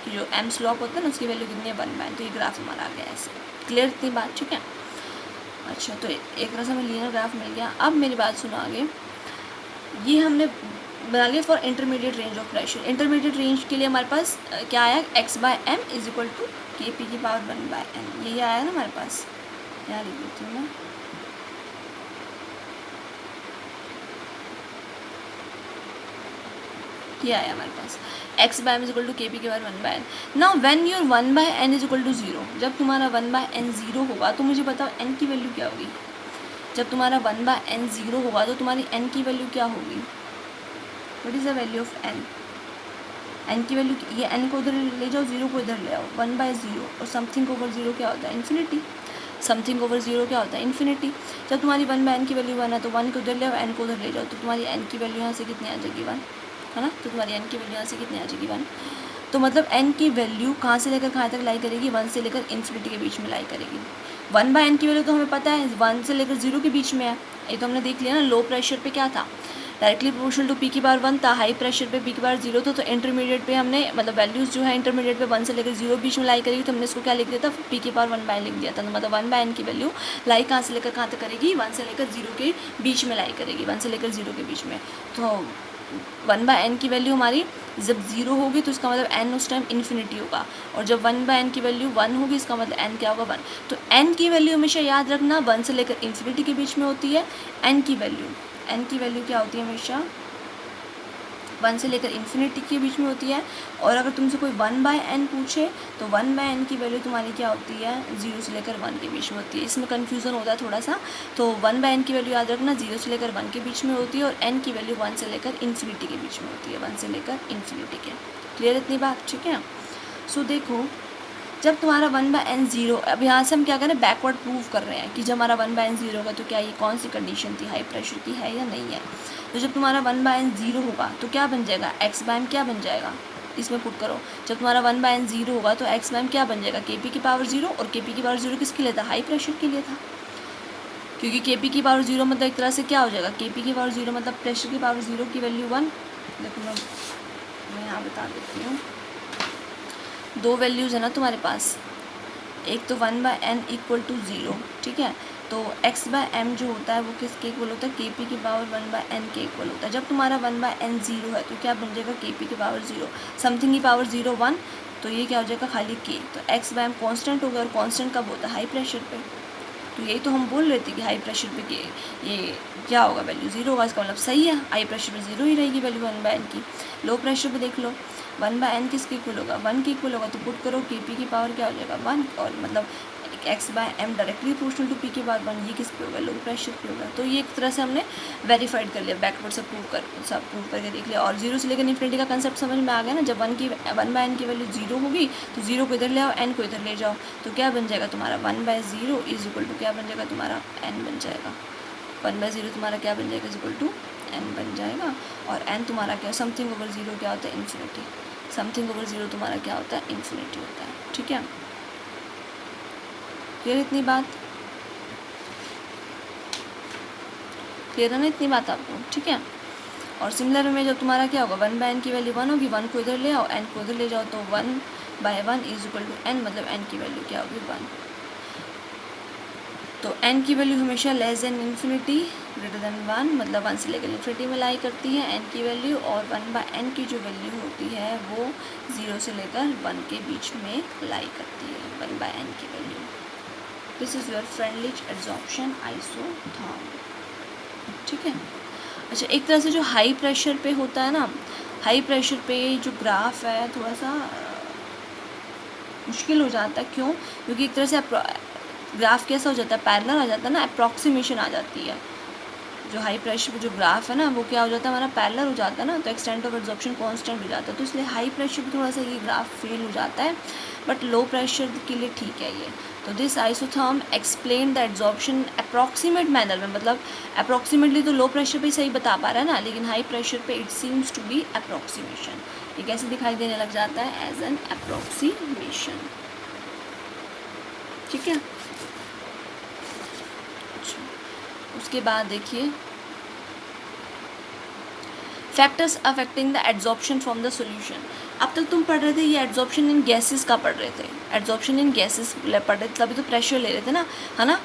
की जो m स्लॉप होता है ना, उसकी वैल्यू कितनी है 1 बाय n। तो ये ग्राफ हमारा आ गया ऐसे। क्लियर इतनी बात, ठीक है। अच्छा, तो एक तरह से हमें लीनियर ग्राफ मिल गया। अब मेरी बात सुनो आगे, ये हमने बना लिया for intermediate range of pressure. Intermediate range के लिए हमारे पास क्या आया, x by m is equal to k p की पावर 1 बाय एन। यही आया ना हमारे पास, यहाँ लिख देती हूँ मैं, ये आया हमारे पास x by m is equal to k p के power 1 by n. Now when your 1 by n is equal to 0, जब तुम्हारा 1 बाय एन 0 होगा, तो मुझे बताओ एन की वैल्यू क्या होगी। जब तुम्हारा 1 बाय एन 0 होगा, तो तुम्हारी एन की वैल्यू क्या होगी, what is the value of n. N की वैल्यू, ये एन को उधर ले जाओ, 0 को इधर ले आओ, 1 बाय 0, और समथिंग ओवर 0 क्या होता है, इन्फिनिटी। समथिंग ओवर 0 क्या होता है, इन्फिनिटी। जब तुम्हारी 1 बाय एन की वैल्यू 1 है, तो 1 को उधर ले आओ, एन को उधर ले जाओ, तो तुम्हारी एन की वैल्यू यहाँ से कितनी आ जाएगी 1, है ना। तो तुम्हारी एन की वैल्यू यहाँ से कितनी आ जाएगी 1। तो मतलब एन की वैल्यू कहाँ से लेकर कहाँ तक लाई करेगी, 1 से लेकर इन्फिनिटी के बीच में लाई करेगी। 1 बाय एन की वैल्यू तो हमें पता है 1 से लेकर 0 के बीच में है, ये तो हमने देख लिया ना। लो प्रेशर पे क्या था, डायरेक्टली प्रोपोर्शनल टू पी की पावर 1 था, हाई प्रेशर पे पी की पावर 0 था। तो इंटरमीडिएट पे हमने मतलब वैल्यूज़ जो है इंटरमीडिएट पे 1 से लेकर 0 बीच में लाई करेगी, तो हमने इसको क्या लिख दिया था, पी की पावर 1 बाय लिख दिया था। तो मतलब 1 बाय एन की वैल्यू लाई कहाँ से लेकर कहाँ तक करेगी, 1 से लेकर 0 के बीच में लाई करेगी, 1 से लेकर 0 के बीच में। तो 1 बाय एन की वैल्यू हमारी जब 0 होगी, तो इसका मतलब n उस टाइम इन्फिनिटी होगा, और जब 1 बाय एन की वैल्यू 1 होगी, इसका मतलब n क्या होगा 1। तो n की वैल्यू हमेशा याद रखना 1 से लेकर इन्फिनिटी के बीच में होती है। n की वैल्यू क्या होती है, हमेशा 1 से लेकर इन्फिनिटी के बीच में होती है। और अगर तुमसे कोई 1 बाय एन पूछे, तो 1 बाय एन की वैल्यू तुम्हारी क्या होती है, 0 से लेकर 1 के बीच में होती है। इसमें कन्फ्यूज़न होता है थोड़ा सा, तो 1 बाय एन की वैल्यू याद रखना 0 से लेकर 1 के बीच में होती है, और n की वैल्यू 1 से लेकर इन्फिनिटी के बीच में होती है, 1 से लेकर इन्फिनिटी के। क्लियर इतनी बात, ठीक है। सो देखो, जब तुम्हारा 1 बाय एन 0, अब यहाँ से हम क्या करें, बैकवर्ड प्रूव कर रहे हैं कि जब हमारा 1 बाय एन 0 होगा, तो क्या ये कौन सी कंडीशन थी, हाई प्रेशर की है या नहीं है। तो जब तुम्हारा 1 बाय एन 0 होगा, तो क्या बन जाएगा, एक्स बाय एम क्या बन जाएगा, इसमें पुट करो। जब तुम्हारा 1 बाय एन 0 होगा, तो एक्स बाय एम क्या बन जाएगा, के पी की पावर 0, और के पी की पावर 0 किसके लिए था, हाई प्रेशर के लिए था, क्योंकि के पी की पावर 0 मतलब एक तरह से क्या हो जाएगा, के पी की पावर 0 मतलब प्रेशर की पावर 0 की वैल्यू 1। देखो मैं यहाँ बता देती हूँ, 2 वैल्यूज़ है ना तुम्हारे पास, एक तो 1 बाय एन इक्वल टू 0, ठीक है। तो x बाय एम जो होता है वो किसके इक्वल होता है, के पी की पावर 1 बाय एन के इक्वल होता है। जब तुम्हारा 1 बाय एन 0 है, तो क्या बन जाएगा, के पी की पावर 0, समथिंग की पावर 0 1, तो ये क्या हो जाएगा, खाली k। तो x बाय एम कॉन्स्टेंट हो गया, और कॉन्स्टेंट कब होता है, हाई प्रेशर पे। तो यही तो हम बोल रहे थे कि हाई प्रेशर पे ये क्या होगा, वैल्यू 0 होगा, इसका मतलब सही है, हाई प्रेशर पे 0 ही रहेगी वैल्यू 1 बाय एन की। लो प्रेशर पे देख लो, 1 बाय एन किसके इक्वल होगा, 1 के इक्वल होगा, तो पुट करो के पी की पावर क्या हो जाएगा 1, और मतलब x by m directly proportional to p के बाद 1, ये किस पे होगा, लो प्रेशर पे होगा। तो ये एक तरह से हमने वेरीफाइड कर लिया, बैकवर्ड से प्रूव करके देख लिया। और जीरो से लेकर इन्फिनिटी का कंसेप्ट समझ में आ गया ना। जब 1 बाय एन की वैल्यू 0 होगी तो 0 को इधर ले आओ, एन को इधर ले जाओ, तो क्या बन जाएगा तुम्हारा 1/0 इज इक्वल टू क्या बन जाएगा तुम्हारा n बन जाएगा। 1/0 तुम्हारा क्या बन जाएगा, इज इक्वल टू n बन जाएगा। और n तुम्हारा क्या, समथिंग ओवर 0 क्या होता है, इन्फिनिटी। समथिंग ओवर 0 तुम्हारा क्या होता है, इन्फिनिटी होता है। ठीक है, क्लियर इतनी बात, क्लियर है ना इतनी बात आपको। ठीक है, और सिमिलर में जब तुम्हारा क्या होगा, 1 बाय एन की वैल्यू 1 होगी, 1 को इधर ले आओ, n को इधर ले जाओ, तो 1/1 इज इक्वल टू n, मतलब n की वैल्यू क्या होगी 1। तो n की वैल्यू हमेशा less than infinity greater than 1, मतलब 1 से लेकर इन्फिनिटी में लाई करती है n की वैल्यू। और 1 बाय n की जो वैल्यू होती है वो 0 से लेकर 1 के बीच में लाई करती है, 1 बाय n की value. This is your Freundlich adsorption isotherm. ठीक है, अच्छा एक तरह से जो हाई प्रेशर पे होता है ना, हाई प्रेशर पे जो ग्राफ है थोड़ा सा मुश्किल हो जाता है। क्यों? क्योंकि एक तरह से ग्राफ कैसा हो जाता है, पैरेलल आ जाता है ना, अप्रॉक्सीमेशन आ जाती है। जो हाई प्रेशर पे जो ग्राफ है ना वो क्या हो जाता है, हमारा पैरेलल हो जाता है ना, तो एक्सटेंट ऑफ एब्जॉर्प्शन कांस्टेंट हो जाता है। तो इसलिए हाई प्रेशर पे थोड़ा सा ये ग्राफ फेल हो जाता है, बट लो प्रेशर के लिए ठीक है ये। तो this isotherm explain the absorption approximate manner में, मतलब अप्रॉक्सीमेटली तो लो प्रेशर पे सही बता पा रहा है ना, लेकिन हाई प्रेशर पे it seems to be approximation. ये कैसे दिखाई देने लग जाता है, एज एन अप्रॉक्सीमेशन। ठीक है, उसके बाद देखिए factors affecting the adsorption from the solution. अब तक तुम पढ़ रहे थे ये एड्जॉर्प्शन इन गैसेस का पढ़ रहे थे, एड्जॉर्प्शन इन गैसेस पढ़ रहे थे, तभी तो प्रेशर ले रहे थे ना, है ना।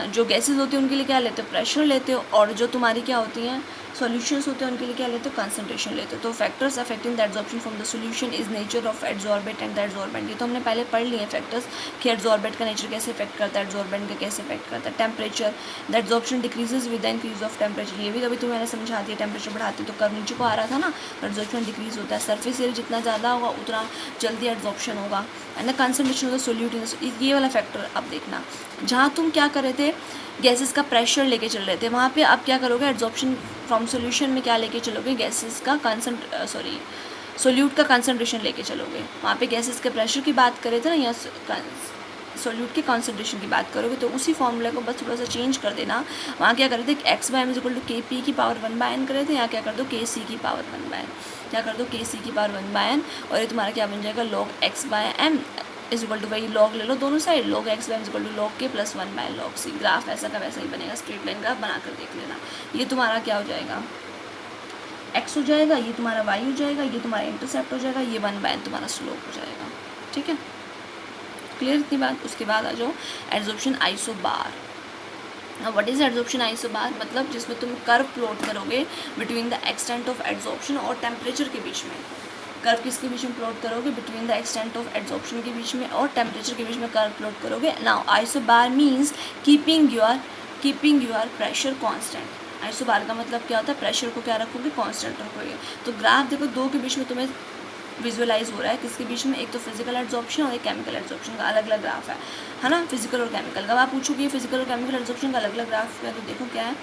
जो गैसेस होती हैं उनके लिए क्या लेते हो, प्रेशर लेते हो, और जो तुम्हारी क्या होती हैं सॉल्यूशंस होते हैं उनके लिए क्या लेते हो, कंसंट्रेशन लेते हो। तो factors affecting the adsorption from the solution is nature of adsorbate and the adsorbent. ये तो हमने पहले पढ़ लिए फैक्टर्स कि एड्जॉर्बेट का नेचर कैसे इफेक्ट करता है, एड्जॉर्बेंट का कैसे इफेक्ट करता है। Temperature, the adsorption decreases with the increase of temperature, ये भी अभी तुम्हें मैंने समझा दिया, टेम्परेचर बढ़ाती तो कर्व नीचे को आ रहा था ना, एड्जॉर्प्शन डिक्रीज होता है। सरफेस एरिया जितना ज़्यादा होगा उतना जल्दी एड्जॉर्प्शन होगा, and the concentration of the solute इन, ये वाला फैक्टर अब देखना। जहाँ तुम क्या कर रहे थे, गैसेस का प्रेशर लेके चल रहे थे, वहाँ पे आप क्या करोगे, एड्जॉर्प्शन फ्रॉम सॉल्यूशन में क्या लेके चलोगे, गैसेस का सोल्यूट का कंसंट्रेशन लेके चलोगे। वहाँ पे गैसेस के प्रेशर की बात करे थे ना, या सोल्यूट के कॉन्सेंट्रेशन की बात करोगे, तो उसी फॉर्मूले को बस थोड़ा सा चेंज कर देना। वहाँ क्या कर रहे थे, x by m is equal to k p की पावर 1 बाय एन कर रहे थे, यहाँ क्या कर दो के सी की पावर 1 बाय एन, क्या कर दो के सी की पावर 1 बाय एन, और ये तुम्हारा क्या बन जाएगा, log x by m is equal to, वही लॉग ले लो दोनों side, log x by m is equal to log k plus 1 by log c. Graph ऐसा का वैसा ही बनेगा, स्ट्रेट लाइन ग्राफ बनाकर देख लेना। ये तुम्हारा क्या हो जाएगा, एक्स हो जाएगा, ये तुम्हारा वाई हो जाएगा, ये तुम्हारा इंटरसेप्ट हो जाएगा, ये 1 बाय एन तुम्हारा स्लोप हो जाएगा। ठीक है, क्लियर इतनी बात। उसके बाद आ जाओ adsorption isobar. What is adsorption isobar, मतलब जिसमें तुम कर्व प्लॉट करोगे between the extent of adsorption और टेम्परेचर के बीच में। कर्व किसके बीच में प्लॉट करोगे, between the extent of adsorption के बीच में और टेम्परेचर के बीच में कर्व प्लॉट करोगे। Now isobar means keeping your pressure constant. Isobar का मतलब क्या होता है, प्रेशर को क्या रखोगे, कांस्टेंट रखोगे। तो ग्राफ देखो दो के बीच में तुम्हें विजुअलाइज हो रहा है, किसके बीच में, एक तो फिजिकल एड्जॉर्प्शन और एक केमिकल एड्जॉर्प्शन का अलग अलग ग्राफ है ना, फिजिकल और केमिकल का। अब आप पूछोगे फिजिकल और केमिकल एड्जॉर्प्शन का अलग अलग ग्राफ है, तो देखो क्या है।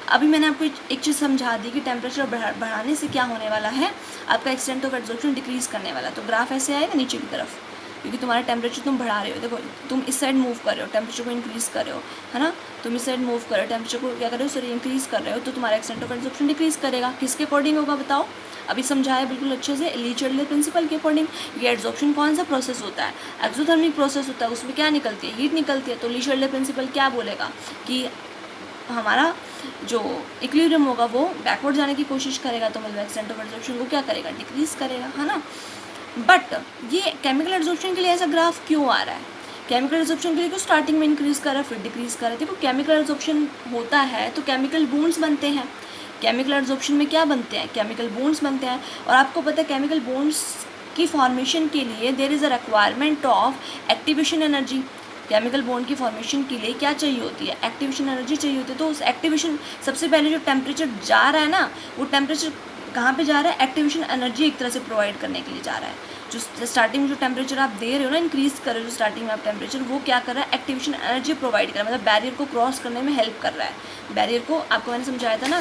अभी मैंने आपको एक चीज़ समझा दी कि टेम्परेचर बढ़ाने से क्या होने वाला है, आपका एक्सटेंट ऑफ एड्जॉर्प्शन डिक्रीज करने वाला। तो ग्राफ ऐसे आएगा नीचे की तरफ, क्योंकि तुम्हारा टेम्परेचर तुम बढ़ा रहे हो। देखो तुम इस साइड मूव कर रहे हो, टेम्परेचर को इंक्रीज़ कर रहे हो, है ना, तुम इस साइड मूव कर रहे हो, टेम्परेचर को क्या कर रहे हो, सॉरी इंक्रीज़ कर रहे हो, तो तुम्हारा एक्सटेंट ऑफ एड्जॉर्प्शन डिक्रीज़ करेगा। किसके अकॉर्डिंग होगा बताओ, अभी समझाया बिल्कुल अच्छे से, ली चार्डलर प्रिंसिपल के अकॉर्डिंग। ये एड्जॉर्प्शन कौन सा प्रोसेस होता है, एक्सोथर्मिक प्रोसेस होता है, उसमें क्या निकलती है, हीट निकलती है। तो ली चार्डलर प्रिंसिपल क्या बोलेगा कि हमारा जो इक्विलिब्रियम होगा वो बैकवर्ड जाने की कोशिश करेगा, तो मतलब एक्सटेंट ऑफ एड्जॉर्प्शन को क्या करेगा, डिक्रीज़ करेगा, है ना। बट ये केमिकल एड्जॉर्प्शन के लिए ऐसा ग्राफ क्यों आ रहा है, केमिकल एड्जॉर्प्शन के लिए क्यों स्टार्टिंग में इंक्रीज़ कर रहा है फिर डिक्रीज़ कर रहा है। देखो केमिकल एड्जॉर्प्शन होता है तो केमिकल बॉन्ड्स बनते हैं, केमिकल एड्जॉर्प्शन में क्या बनते हैं, केमिकल बॉन्ड्स बनते हैं। और आपको पता है केमिकल बॉन्ड्स की फॉर्मेशन के लिए there is a requirement of activation energy. Chemical bond की फॉर्मेशन के लिए क्या चाहिए होती है, एक्टिवेशन एनर्जी चाहिए होती है। तो उस एक्टिवेशन, सबसे पहले जो टेम्परेचर जा रहा है ना, वो टेम्परेचर कहाँ पे जा रहा है, एक्टिवेशन एनर्जी एक तरह से प्रोवाइड करने के लिए जा रहा है। जो स्टार्टिंग में जो टेम्परेचर आप दे रहे हो ना, इंक्रीज़ कर रहे हो जो स्टार्टिंग में आप टेम्परेचर, वो क्या कर रहा है, एक्टिवेशन एनर्जी प्रोवाइड कर रहा है, मतलब बैरियर को क्रॉस करने में हेल्प कर रहा है। बैरियर को आपको मैंने समझाया था ना,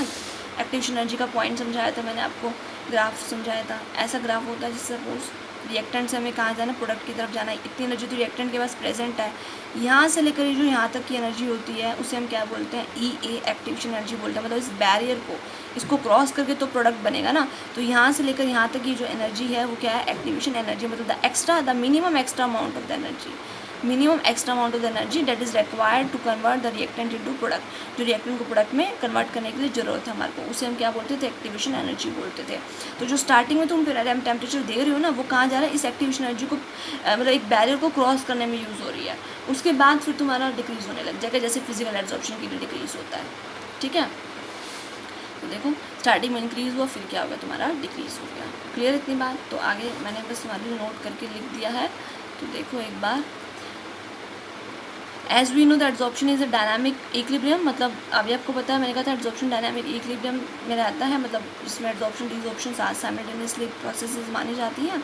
एक्टिवेशन एनर्जी का पॉइंट समझाया था मैंने आपको, ग्राफ समझाया था। ऐसा ग्राफ होता है जिससे सपोज रिएक्टेंट से हमें कहाँ जाना है, प्रोडक्ट की तरफ जाना है, इतनी एनर्जी तो रिएक्टेंट के पास प्रेजेंट है। यहाँ से लेकर जो यहाँ तक की एनर्जी होती है उसे हम क्या बोलते हैं, ई ए एक्टिवेशन एनर्जी बोलते हैं। मतलब इस बैरियर को, इसको क्रॉस करके तो प्रोडक्ट बनेगा ना, तो यहाँ से लेकर यहाँ तक की जो एनर्जी है वो क्या है, एक्टिवेशन एनर्जी। मतलब the minimum extra amount of the energy, minimum extra amount of the energy that is required to convert the reactant into product. जो रिएक्टेंट को प्रोडक्ट में कन्वर्ट करने के लिए ज़रूरत है हमारे को, उसे हम क्या बोलते थे, एक्टिवेशन एनर्जी बोलते थे। तो जो स्टार्टिंग में तुम टेम्परेचर दे रहे हो ना, वो कहाँ जा रहा है, इस एक्टिवेशन एनर्जी को मतलब एक बैरियर को क्रॉस करने में यूज़ हो रही है। उसके बाद फिर तुम्हारा डिक्रीज़ होने लग जाएगा, जैसे फिजिकल एब्जॉर्प्शन के लिए डिक्रीज़ होता है। ठीक है, तो देखो स्टार्टिंग में इंक्रीज़ हुआ, फिर क्या होगा, तुम्हारा डिक्रीज़ हो गया। क्लियर इतनी बात? तो आगे मैंने बस तुम्हारे लिए नोट करके लिख दिया है, तो देखो एक बार। As we know the adsorption is a dynamic equilibrium, मतलब अभी आपको पता है, मैंने कहा था एड्जॉर्प्शन डायनामिक इक्विलिब्रियम में रहता है, मतलब जिसमें एड्जॉर्प्शन डिसॉर्प्शन साथ साइमल्टेनियसली प्रोसेसेस मानी जाती हैं।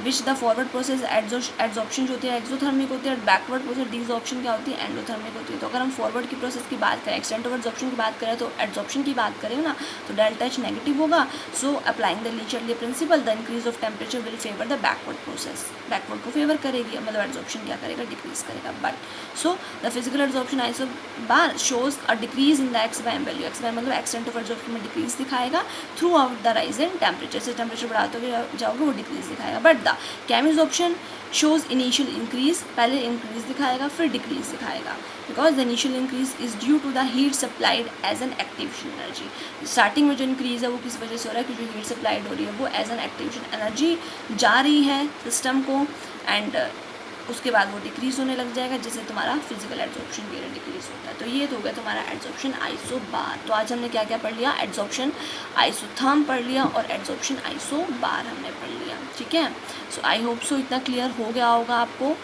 Which the forward process adsorption जो होती है एक्सोथर्मिक होती है, और बैकवर्ड प्रोसेस डिसॉर्प्शन क्या होती है, एंडोथर्मिक होती है। तो अगर हम फॉरवर्ड की प्रोसेस की बात करें, एक्सटेंट ऑफ एड्जॉर्प्शन की बात करें, तो एड्जॉर्प्शन की बात करें ना, तो डेल्टा एच नेगेटिव होगा। So applying the Le Chatelier principle, the increase of temperature will favour the backward process, backward को फेवर करेगी, मतलब एड्जॉर्प्शन क्या करेगा, डिक्रीज करेगा। But so the physical adsorption isobar shows a decrease in the x by value, x by मतलब extent of adsorption में decrease दिखाएगा throughout the rise in temperature, से टेम्परेचर बढ़ाते जाओगे वो डिक्रीज दिखाएगा। But the chemisorption shows initial increase, पहले increase दिखाएगा फिर डिक्रीज दिखाएगा, because the initial increase is due to the heat supplied as an activation energy. Starting में जो इंक्रीज है वो किस वजह से हो रहा है, कि जो हीट सप्लाइड हो रही है वो एज एन एक्टिवेशन एनर्जी जा रही है सिस्टम को, एंड उसके बाद वो डिक्रीज होने लग जाएगा, जिससे तुम्हारा फिजिकल एड्जॉर्प्शन पीरियड डिक्रीज होता है। तो ये तो हो गया तुम्हारा एड्जॉर्प्शन आइसोबार। तो आज हमने क्या क्या पढ़ लिया, एड्जॉर्प्शन आइसोथर्म पढ़ लिया और एड्जॉर्प्शन आइसोबार हमने पढ़ लिया। ठीक है, सो आई होप सो इतना क्लियर हो गया होगा आपको।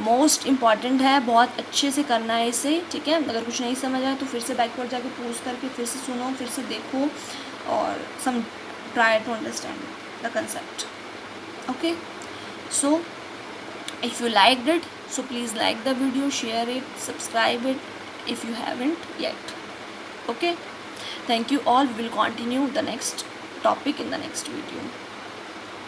मोस्ट इम्पॉर्टेंट है, बहुत अच्छे से करना है इसे। ठीक है, अगर कुछ नहीं समझ आए तो फिर से बैकवर्ड जाके पॉज करके फिर से सुनो, फिर से देखो और some try to understand the concept. Okay, so if you liked it, so please like the video, share it, subscribe it if you haven't yet. Okay, thank you all. We will continue the next topic in the next video.